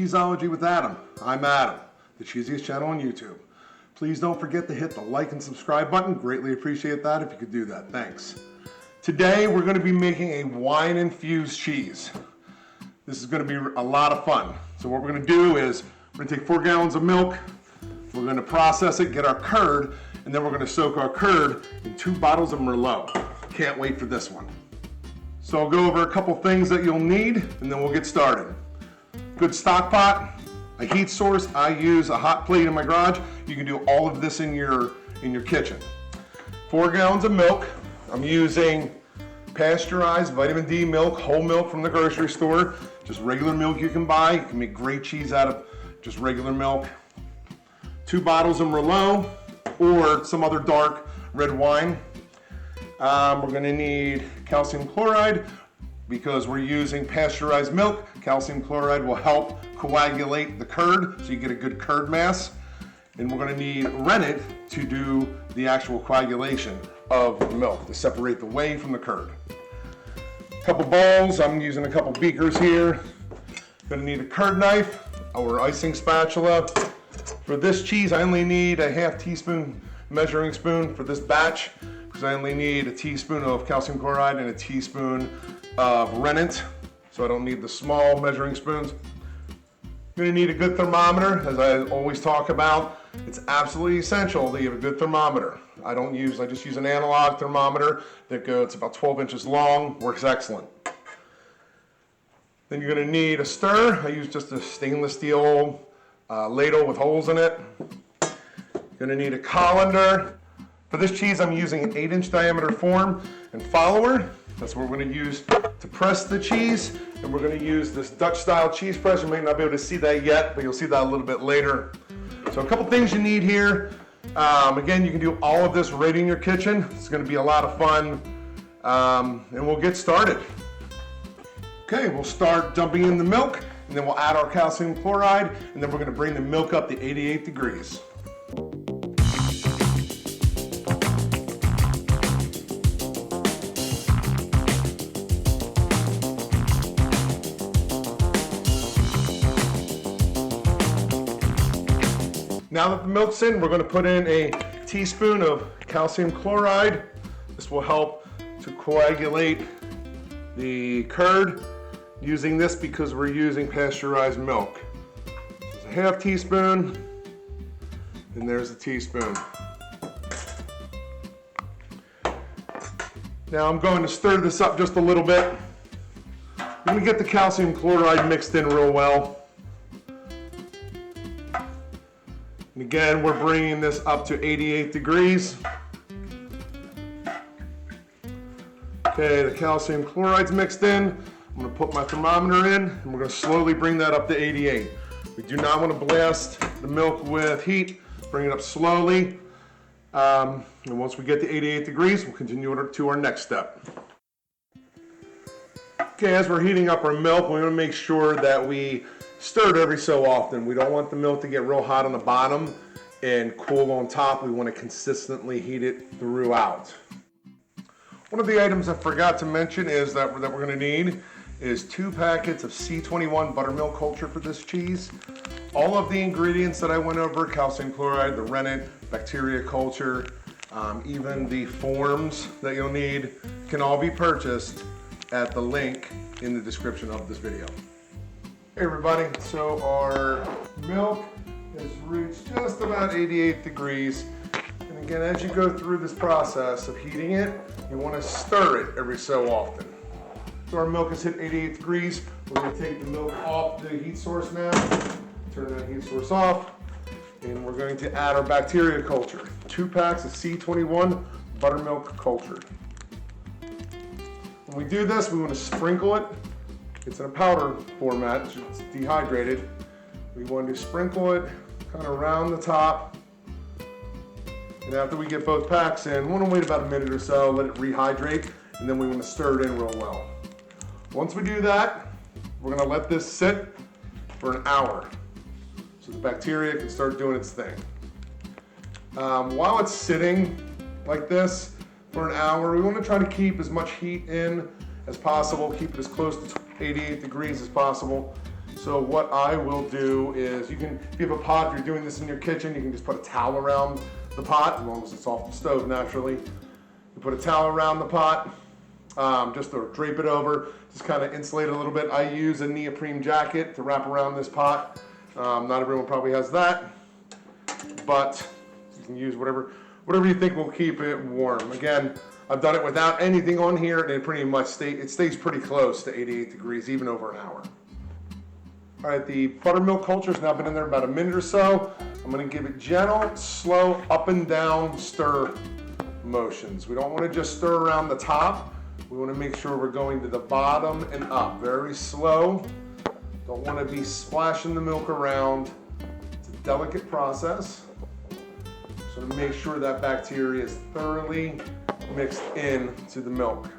Cheeseology with Adam. I'm Adam, the cheesiest channel on YouTube. Please don't forget to hit the like and subscribe button. Greatly appreciate that if you could do that. Thanks. Today we're going to be making a wine infused cheese. This is going to be a lot of fun. So what we're going to do is we're going to take 4 gallons of milk. We're going to process it, get our curd, and then we're going to soak our curd in 2 bottles of Merlot. Can't wait for this one. So I'll go over a couple things that you'll need, and then we'll get started. Good stock pot, a heat source. I use a hot plate in my garage. You can do all of this in your kitchen. 4 gallons of milk. I'm using pasteurized vitamin D milk, whole milk from the grocery store. Just regular milk you can buy. You can make great cheese out of just regular milk. 2 bottles of Merlot or some other dark red wine. We're going to need calcium chloride because we're using pasteurized milk. Calcium chloride will help coagulate the curd so you get a good curd mass. And we're going to need rennet to do the actual coagulation of the milk to separate the whey from the curd. A couple bowls. I'm using a couple beakers here. Going to need a curd knife or icing spatula. For this cheese, I only need a ½ teaspoon measuring spoon for this batch because I only need a teaspoon of calcium chloride and a teaspoon of rennet, so I don't need the small measuring spoons. You're going to need a good thermometer, as I always talk about. It's absolutely essential that you have a good thermometer. I just use an analog thermometer it's about 12 inches long, works excellent. Then you're going to need a stir. I use just a stainless steel ladle with holes in it. You're going to need a colander. For this cheese, I'm using an 8-inch diameter form and follower. That's what we're going to use to press the cheese. And we're going to use this Dutch style cheese press. You may not be able to see that yet, but you'll see that a little bit later. So a couple things you need here. Again, you can do all of this right in your kitchen. It's going to be a lot of fun. And we'll get started. Okay, we'll start dumping in the milk, and then we'll add our calcium chloride, and then we're going to bring the milk up to 88 degrees. Now that the milk's in, we're going to put in a teaspoon of calcium chloride. This will help to coagulate the curd. Using this because we're using pasteurized milk. There's a ½ teaspoon, and there's a teaspoon. Now I'm going to stir this up just a little bit. I'm going to get the calcium chloride mixed in real well. And again, we're bringing this up to 88 degrees. Okay, the calcium chloride's mixed in. I'm going to put my thermometer in, and we're going to slowly bring that up to 88. We do not want to blast the milk with heat. Bring it up slowly. And once we get to 88 degrees, we'll continue to our next step. Okay, as we're heating up our milk, we want to make sure that we stir it every so often. We don't want the milk to get real hot on the bottom and cool on top. We want to consistently heat it throughout. One of the items I forgot to mention is that we're going to need is 2 packets of C21 buttermilk culture for this cheese. All of the ingredients that I went over, calcium chloride, the rennet, bacteria culture, even the forms that you'll need can all be purchased at the link in the description of this video. Hey everybody, so our milk has reached just about 88 degrees. And again, as you go through this process of heating it, you want to stir it every so often. So our milk has hit 88 degrees. We're going to take the milk off the heat source now. Turn that heat source off. And we're going to add our bacteria culture. 2 packs of C21 buttermilk culture. When we do this, we want to sprinkle it. It's in a powder format, it's dehydrated. We want to sprinkle it kind of around the top. And after we get both packs in, we want to wait about a minute or so, let it rehydrate, and then we want to stir it in real well. Once we do that, we're going to let this sit for an hour so the bacteria can start doing its thing. While it's sitting like this for an hour, we want to try to keep as much heat in as possible, keep it as close to 88 degrees as possible. So what I will do is, if you have a pot, if you're doing this in your kitchen, you can just put a towel around the pot, as long as it's off the stove naturally. You put a towel around the pot, just to drape it over, just kind of insulate it a little bit. I use a neoprene jacket to wrap around this pot. Not everyone probably has that, but you can use whatever you think will keep it warm. Again, I've done it without anything on here, and it pretty much stays pretty close to 88 degrees, even over an hour. All right, the buttermilk culture's now been in there about a minute or so. I'm gonna give it gentle, slow, up and down stir motions. We don't wanna just stir around the top. We wanna make sure we're going to the bottom and up, very slow. Don't wanna be splashing the milk around. It's a delicate process. So to make sure that bacteria is thoroughly mixed in to the milk.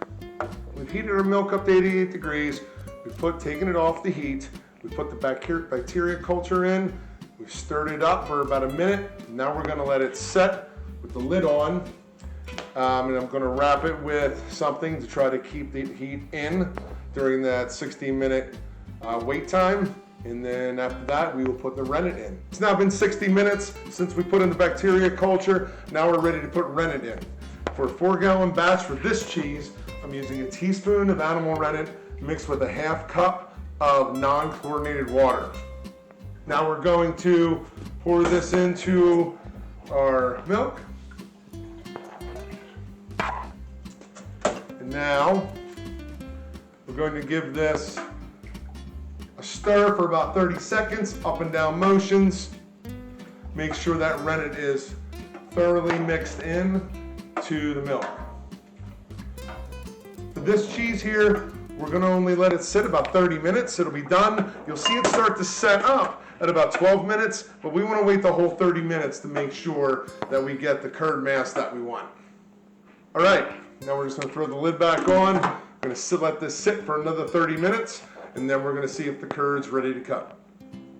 We've heated our milk up to 88 degrees. We've taken it off the heat. We put the bacteria culture in. We've stirred it up for about a minute. Now we're gonna let it set with the lid on. And I'm gonna wrap it with something to try to keep the heat in during that 60-minute wait time. And then after that, we will put the rennet in. It's now been 60 minutes since we put in the bacteria culture. Now we're ready to put rennet in. For a 4-gallon batch for this cheese, I'm using a teaspoon of animal rennet mixed with a ½ cup of non-chlorinated water. Now we're going to pour this into our milk. And now we're going to give this a stir for about 30 seconds, up and down motions. Make sure that rennet is thoroughly mixed in to the milk. For this cheese here, we're gonna only let it sit about 30 minutes. It'll be done. You'll see it start to set up at about 12 minutes, but we wanna wait the whole 30 minutes to make sure that we get the curd mass that we want. All right, now we're just gonna throw the lid back on. We're gonna let this sit for another 30 minutes, and then we're gonna see if the curd's ready to cut.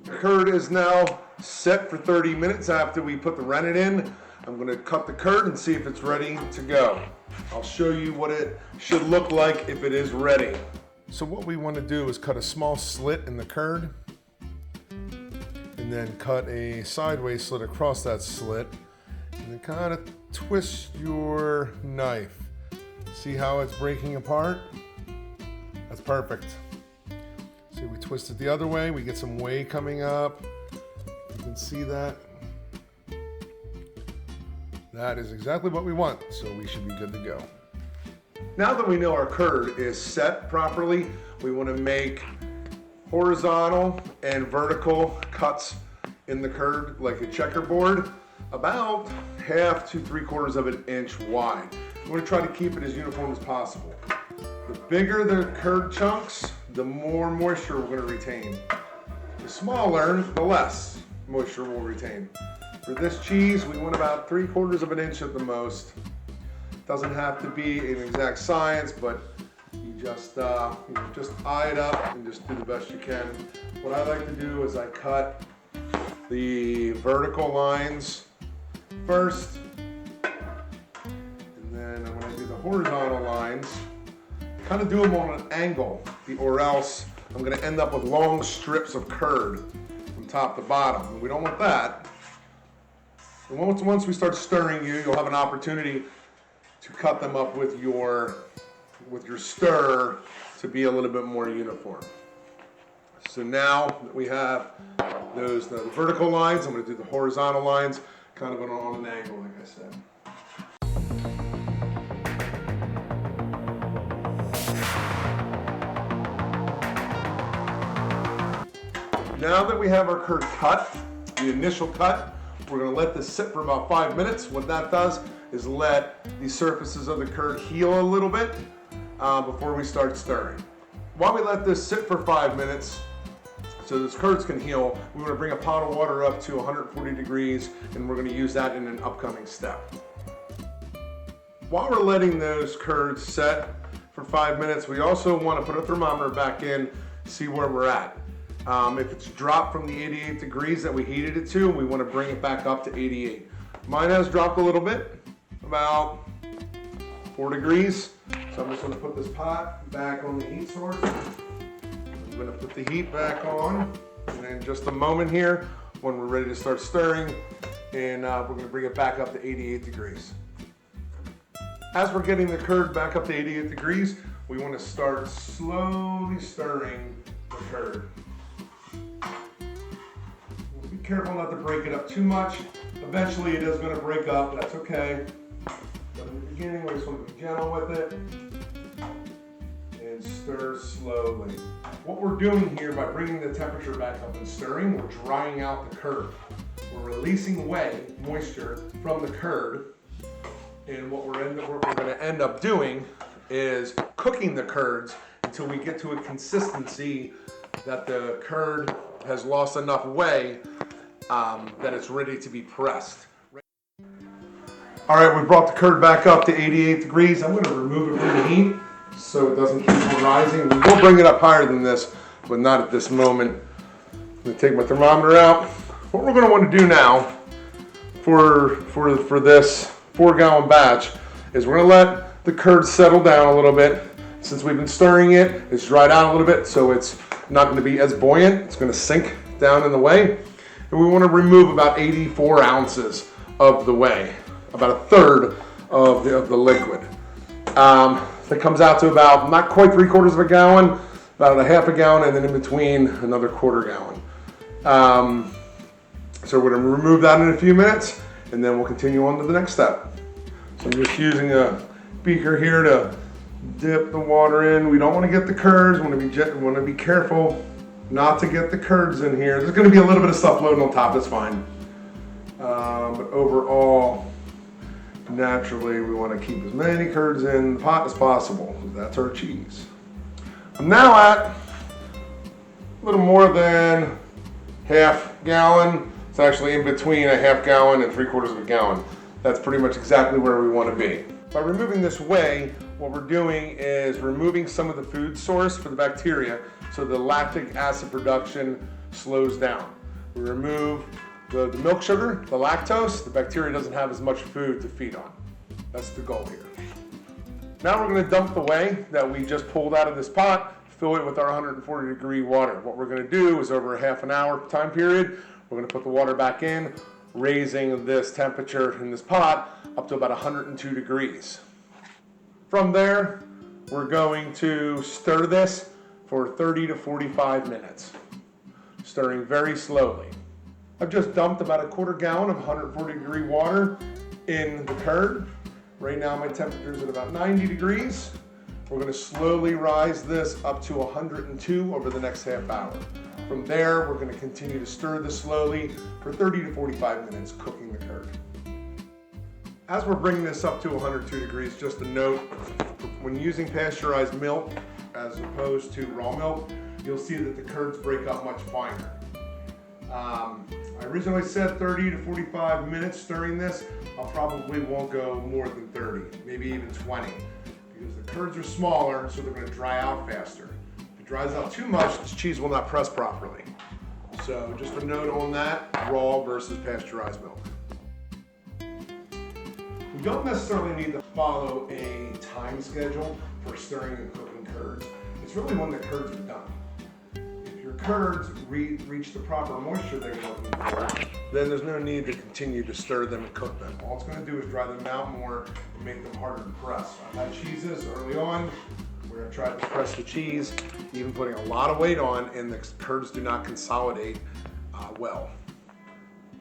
The curd is now set for 30 minutes after we put the rennet in. I'm gonna cut the curd and see if it's ready to go. I'll show you what it should look like if it is ready. So what we want to do is cut a small slit in the curd and then cut a sideways slit across that slit and then kind of twist your knife. See how it's breaking apart? That's perfect. See, we twist it the other way, we get some whey coming up. You can see that. That is exactly what we want, so we should be good to go. Now that we know our curd is set properly, we want to make horizontal and vertical cuts in the curd like a checkerboard, about ½ to ¾ of an inch wide. We want to try to keep it as uniform as possible. The bigger the curd chunks, the more moisture we're going to retain. The smaller, the less moisture we'll retain. For this cheese, we want about ¾ of an inch at the most. Doesn't have to be an exact science, but you just eye it up and just do the best you can. What I like to do is I cut the vertical lines first, and then when I do the horizontal lines, kind of do them on an angle, or else I'm going to end up with long strips of curd from top to bottom, and we don't want that. And once we start stirring, you'll have an opportunity to cut them up with your stir to be a little bit more uniform. So now that we have the vertical lines, I'm going to do the horizontal lines, kind of on an angle, like I said. Now that we have our curd cut, the initial cut, we're going to let this sit for about 5 minutes. What that does is let the surfaces of the curd heal a little bit before we start stirring. While we let this sit for 5 minutes, so this curds can heal, we want to bring a pot of water up to 140 degrees, and we're going to use that in an upcoming step. While we're letting those curds set for 5 minutes, we also want to put a thermometer back in, see where we're at. If it's dropped from the 88 degrees that we heated it to, we want to bring it back up to 88. Mine has dropped a little bit, about 4 degrees. So I'm just going to put this pot back on the heat source. I'm going to put the heat back on, and in just a moment here, when we're ready to start stirring, and we're going to bring it back up to 88 degrees. As we're getting the curd back up to 88 degrees, we want to start slowly stirring the curd. Be careful not to break it up too much. Eventually it is going to break up, that's okay. But in the beginning, we just want to be gentle with it and stir slowly. What we're doing here by bringing the temperature back up and stirring, we're drying out the curd. We're releasing whey, moisture, from the curd. And what we're going to end up doing is cooking the curds until we get to a consistency that the curd has lost enough whey that it's ready to be pressed. All right, we brought the curd back up to 88 degrees. I'm going to remove it from the heat so it doesn't keep on rising. We will bring it up higher than this, but not at this moment. I'm going to take my thermometer out. What we're going to want to do now for this 4-gallon batch is we're going to let the curd settle down a little bit. Since we've been stirring it, it's dried out a little bit, so it's not going to be as buoyant. It's going to sink down in the whey. And we want to remove about 84 ounces of the whey, about a third of the liquid. That comes out to about not quite 3/4 of a gallon, about a half a gallon, and then in between another 1/4 gallon. So we're going to remove that in a few minutes, and then we'll continue on to the next step. So I'm just using a beaker here to dip the water in. We don't want to get the curds. We want to be careful not to get the curds in here. There's going to be a little bit of stuff floating on top. That's fine. But overall, naturally, we want to keep as many curds in the pot as possible. That's our cheese. I'm now at a little more than half gallon. It's actually in between a half gallon and 3/4 of a gallon. That's pretty much exactly where we want to be. By removing this whey, what we're doing is removing some of the food source for the bacteria so the lactic acid production slows down. We remove the milk sugar, the lactose, the bacteria doesn't have as much food to feed on. That's the goal here. Now we're going to dump the whey that we just pulled out of this pot, fill it with our 140-degree water. What we're going to do is over a half an hour time period, we're going to put the water back in, raising this temperature in this pot up to about 102 degrees. From there, we're going to stir this for 30 to 45 minutes, stirring very slowly. I've just dumped about a 1/4 gallon of 140-degree water in the curd. Right now my temperature is at about 90 degrees. We're going to slowly rise this up to 102 over the next half hour. From there, we're going to continue to stir this slowly for 30 to 45 minutes, cooking the curd. As we're bringing this up to 102 degrees, just a note, when using pasteurized milk as opposed to raw milk, you'll see that the curds break up much finer. I originally said 30 to 45 minutes stirring this. I probably won't go more than 30, maybe even 20, because the curds are smaller, so they're going to dry out faster. If it dries out too much, this cheese will not press properly. So just a note on that, raw versus pasteurized milk. You don't necessarily need to follow a time schedule for stirring and cooking curds. It's really when the curds are done. If your curds reach the proper moisture that you're looking for, then there's no need to continue to stir them and cook them. All it's going to do is dry them out more and make them harder to press. I've had cheeses early on where I tried to press the cheese, even putting a lot of weight on, and the curds do not consolidate well.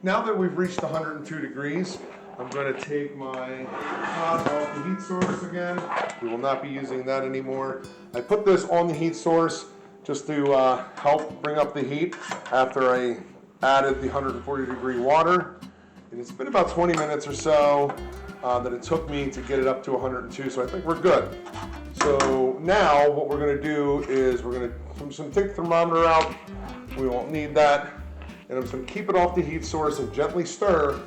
Now that we've reached 102 degrees, I'm going to take my pot off the heat source again. We will not be using that anymore. I put this on the heat source just to help bring up the heat after I added the 140-degree water. And it's been about 20 minutes or so that it took me to get it up to 102, so I think we're good. So now what we're going to do is I'm just going to take the thermometer out. We won't need that. And I'm just going to keep it off the heat source and gently stir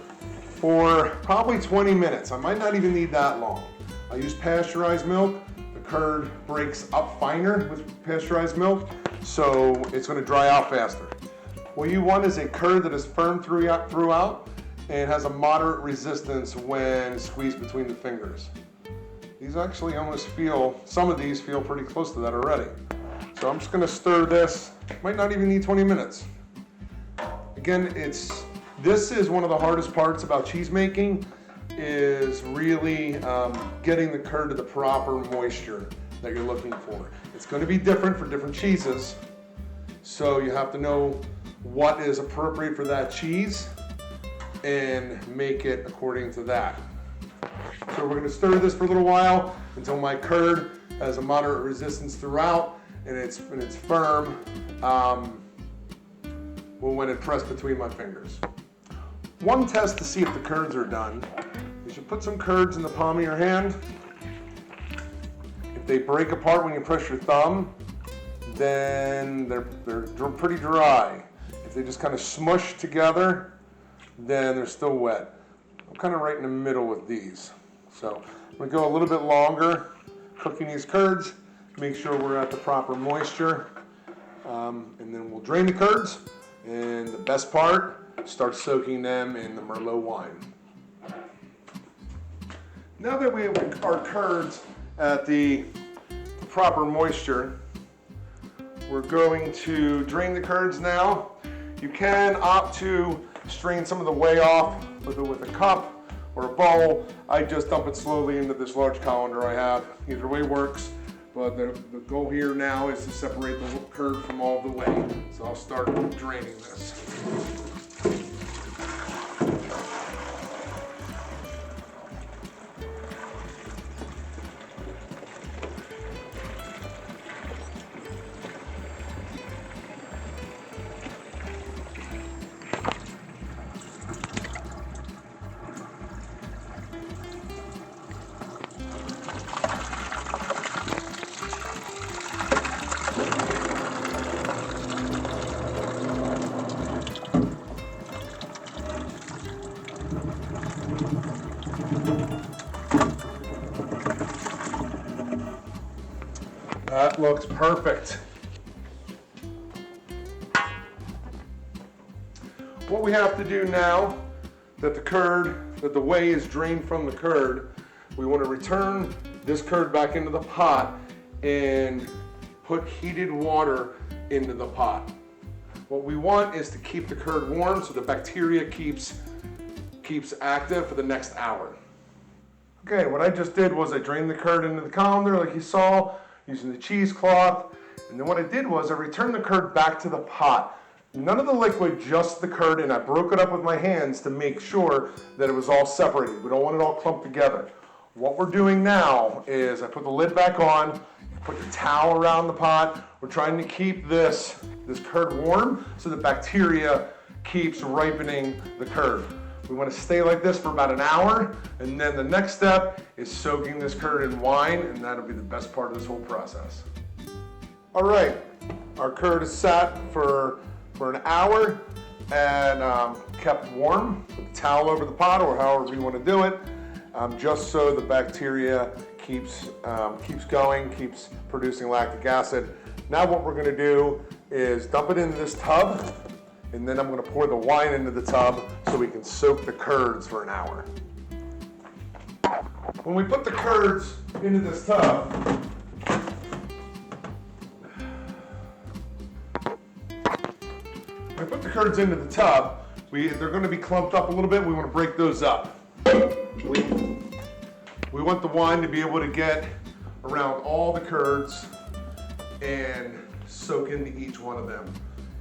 for probably 20 minutes. I might not even need that long. I use pasteurized milk. The curd breaks up finer with pasteurized milk, so it's going to dry out faster. What you want is a curd that is firm throughout and has a moderate resistance when squeezed between the fingers. These actually almost some of these feel pretty close to that already. So I'm just gonna stir this. Might not even need 20 minutes. Again, this is one of the hardest parts about cheese making, is really getting the curd to the proper moisture that you're looking for. It's going to be different for different cheeses, so you have to know what is appropriate for that cheese and make it according to that. So we're going to stir this for a little while until my curd has a moderate resistance throughout and it's firm when it pressed between my fingers. One test to see if the curds are done is you put some curds in the palm of your hand. If they break apart when you press your thumb, then they're pretty dry. If they just kind of smush together, then they're still wet. I'm kind of right in the middle with these. So I'm going to go a little bit longer cooking these curds, make sure we're at the proper moisture, and then we'll drain the curds. And the best part, start soaking them in the Merlot wine. Now that we have our curds at the proper moisture, we're going to drain the curds now. You can opt to strain some of the whey off with a cup or a bowl. I just dump it slowly into this large colander I have. Either way works, but the goal here now is to separate the curd from all the whey. So I'll start draining this. That looks perfect. What we have to do now that the whey is drained from the curd, we want to return this curd back into the pot and put heated water into the pot. What we want is to keep the curd warm so the bacteria keeps active for the next hour. Okay, what I just did was I drained the curd into the colander like you saw, using the cheesecloth, and then what I did was I returned the curd back to the pot. None of the liquid, just the curd, and I broke it up with my hands to make sure that it was all separated. We don't want it all clumped together. What we're doing now is I put the lid back on, put your towel around the pot. We're trying to keep this curd warm so the bacteria keeps ripening the curd. We want to stay like this for about an hour, and then the next step is soaking this curd in wine, and that'll be the best part of this whole process. All right, our curd is sat for an hour and kept warm with a towel over the pot or however you want to do it, just so the bacteria keeps going, keeps producing lactic acid. Now what we're going to do is dump it into this tub, and then I'm going to pour the wine into the tub so we can soak the curds for an hour. When we put the curds into this tub, they're going to be clumped up a little bit. We want to break those up. We want the wine to be able to get around all the curds and soak into each one of them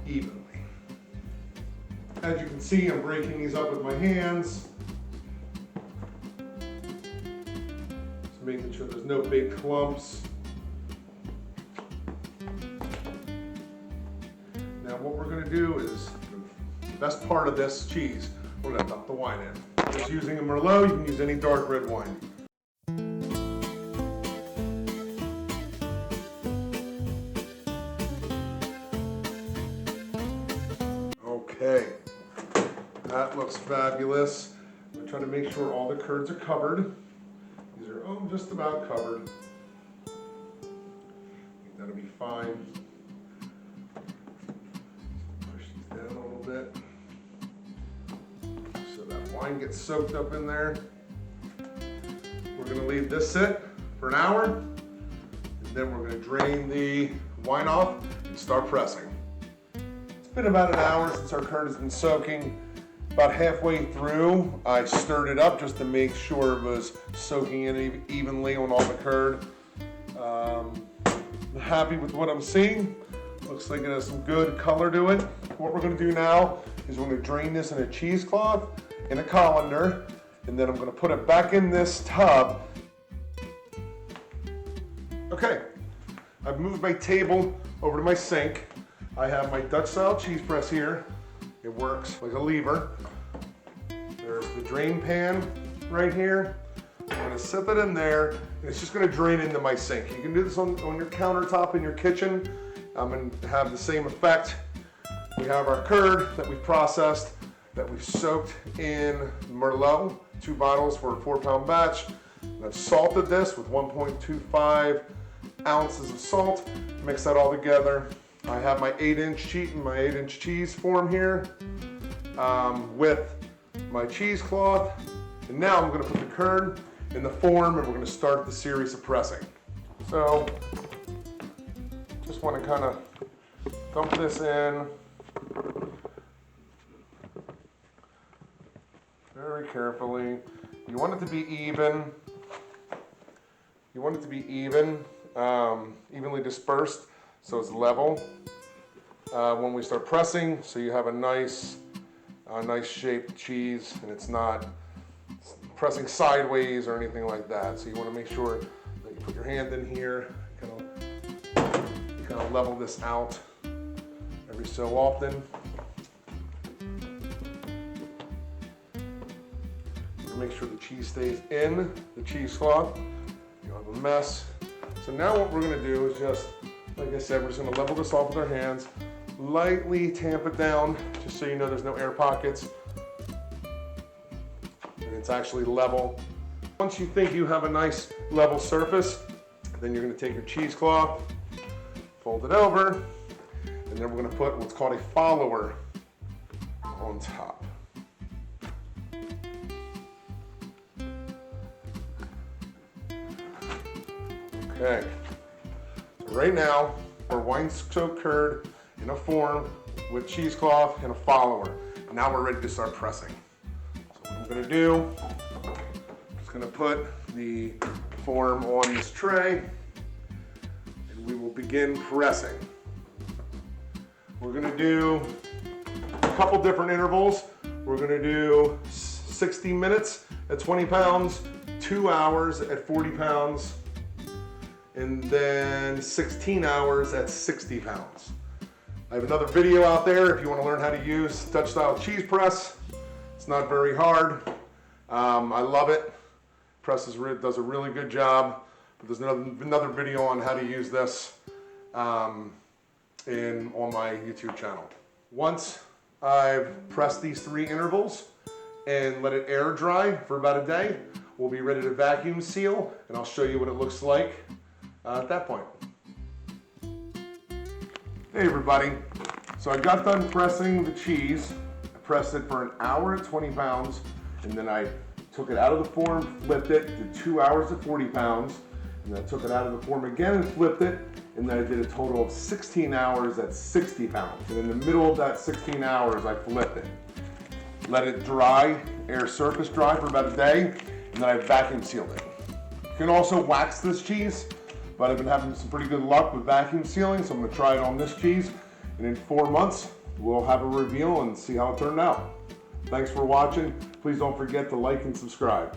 evenly. As you can see, I'm breaking these up with my hands. Just making sure there's no big clumps. Now what we're going to do is, the best part of this cheese, we're going to dump the wine in. Just using a Merlot, you can use any dark red wine. Okay. That looks fabulous. I'm trying to make sure all the curds are covered. These are just about covered. I think that'll be fine. Push these down a little bit so that wine gets soaked up in there. We're going to leave this sit for an hour, and then we're going to drain the wine off and start pressing. It's been about an hour since our curd has been soaking. About halfway through, I stirred it up just to make sure it was soaking in evenly on all the curd. I'm happy with what I'm seeing. Looks like it has some good color to it. What we're going to do now is we're going to drain this in a cheesecloth, in a colander, and then I'm going to put it back in this tub. Okay, I've moved my table over to my sink. I have my Dutch style cheese press here. It works like a lever. There's the drain pan right here. I'm going to set that in there, and it's just going to drain into my sink. You can do this on your countertop in your kitchen. I'm going to have the same effect. We have our curd that we've processed, that we've soaked in Merlot, 2 bottles for a 4-pound batch. And I've salted this with 1.25 ounces of salt. Mix that all together. I have my 8-inch cheese form here with my cheesecloth. And now I'm going to put the curd in the form, and we're going to start the series of pressing. So, just want to kind of dump this in very carefully. You want it to be even. You want it to be even, evenly dispersed, so it's level when we start pressing, so you have a nice shaped cheese, and it's not pressing sideways or anything like that. So you want to make sure that you put your hand in here, kind of level this out every so often. Make sure the cheese stays in the cheesecloth. You don't have a mess. So now what we're going to do is just, like I said, we're just going to level this off with our hands, lightly tamp it down, just so you know there's no air pockets, and it's actually level. Once you think you have a nice level surface, then you're going to take your cheesecloth, fold it over, and then we're going to put what's called a follower on top. Okay, so right now we're wine-soaked curd in a form with cheesecloth and a follower. Now we're ready to start pressing. So what I'm going to do, I'm just going to put the form on this tray, and we will begin pressing. We're going to do a couple different intervals. We're going to do 60 minutes at 20 pounds, 2 hours at 40 pounds, and then 16 hours at 60 pounds. I have another video out there if you want to learn how to use Dutch style cheese press. It's not very hard. I love it. Press does a really good job. But there's another video on how to use this on my YouTube channel. Once I've pressed these 3 intervals and let it air dry for about a day, we'll be ready to vacuum seal, and I'll show you what it looks like at that point. Hey everybody, so I got done pressing the cheese. I pressed it for an hour at 20 pounds, and then I took it out of the form, flipped it, did 2 hours at 40 pounds, and then I took it out of the form again and flipped it, and then I did a total of 16 hours at 60 pounds. And in the middle of that 16 hours, I flipped it. Let it dry, air surface dry for about a day, and then I vacuum sealed it. You can also wax this cheese, but I've been having some pretty good luck with vacuum sealing, so I'm gonna try it on this cheese, and in 4 months, we'll have a reveal and see how it turned out. Thanks for watching. Please don't forget to like and subscribe.